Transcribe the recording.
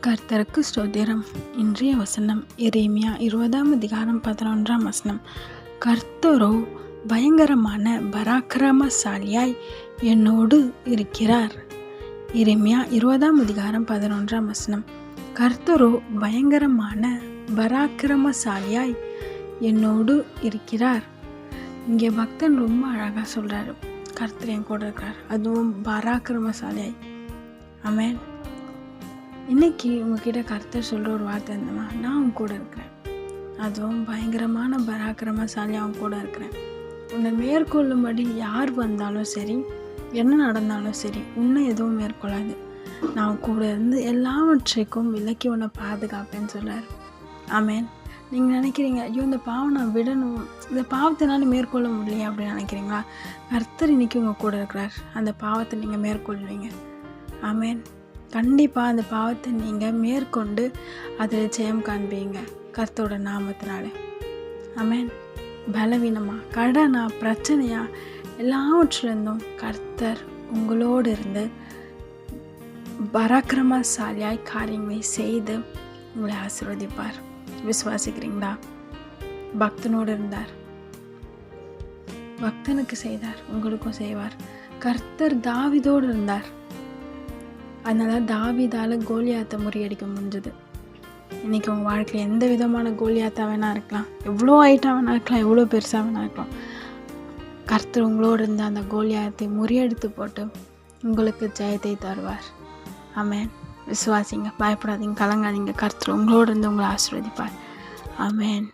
கர்த்தருக்கு ஸ்தோத்திரம். இன்றைய வசனம் எரேமியா 20:11. கர்த்தரோ பயங்கரமான பராக்கிரமசாலியாய் என்னோடு இருக்கிறார். எரேமியா 20:11. கர்த்தரோ பயங்கரமான பராக்கிரமசாலியாய் என்னோடு இருக்கிறார். இங்கே பக்தன் ரொம்ப அழகாக சொல்கிறாரு, கர்த்தர் என் கூட இருக்கிறார், அதுவும் பராக்கிரமசாலியாய். ஆமென். இன்றைக்கி உங்ககிட்ட கர்த்தர் சொல்கிற ஒரு வார்த்தை இருந்தமா, நான் உன் கூட இருக்கிறேன், அதுவும் பயங்கரமான பராக்கிரமசாலியாக அவன் கூட இருக்கிறேன். உன்னை மேற்கொள்ளும்படி யார் வந்தாலும் சரி, என்ன நடந்தாலும் சரி, உன்னை எதுவும் மேற்கொள்ளாது. நான் உன் கூட இருந்து எல்லாவற்றைக்கும் விலக்கி உன்னை பாதுகாப்பேன்னு சொல்கிறார். ஆமென். நீங்கள் நினைக்கிறீங்க, ஐயோ இந்த பாவம் நான் விடணும், இந்த பாவத்தினால மேற்கொள்ள முடியலையே அப்படின்னு நினைக்கிறீங்களா? கர்த்தர் இன்றைக்கி உங்கள் கூட இருக்கிறார். அந்த பாவத்தை நீங்கள் மேற்கொள்வீங்க. ஆமென். கண்டிப்பாக அந்த பாவத்தை நீங்கள் மேற்கொண்டு அதில் ஜெயம் காண்பீங்க கர்த்தரோட நாமத்தினால. ஆமென். பலவீனமாக, கடனா, பிரச்சனையா, எல்லாவற்றிலிருந்தும் கர்த்தர் உங்களோடு இருந்து பராக்கிரமசாலியாய் காரியங்களை செய்து உங்களை ஆசீர்வதிப்பார். விசுவாசிக்கிறீங்களா? பக்தனோடு இருந்தார், பக்தனுக்கு செய்தார், உங்களுக்கும் செய்வார். கர்த்தர் தாவீதோடு இருந்தார், அதனால தாவீதால கோலியாத்தை முறியடிக்க முடிஞ்சது. இன்றைக்கி உங்கள் வாழ்க்கையில் எந்த விதமான கோலியாத்தாக வேணா இருக்கலாம், எவ்வளோ ஹைட்டாக வேணா இருக்கலாம், எவ்வளோ பெருசாக வேணா இருக்கலாம், கர்த்தர் உங்களோடு இருந்த அந்த கோலியாத்தை முறியடித்து போட்டு உங்களுக்கு ஜெயத்தை தருவார். ஆமென். விசுவாசிங்க, பயப்படாதீங்க, கலங்காதீங்க. கர்த்தர் உங்களோடு இருந்து உங்களை ஆசீர்வதிப்பார். ஆமென்.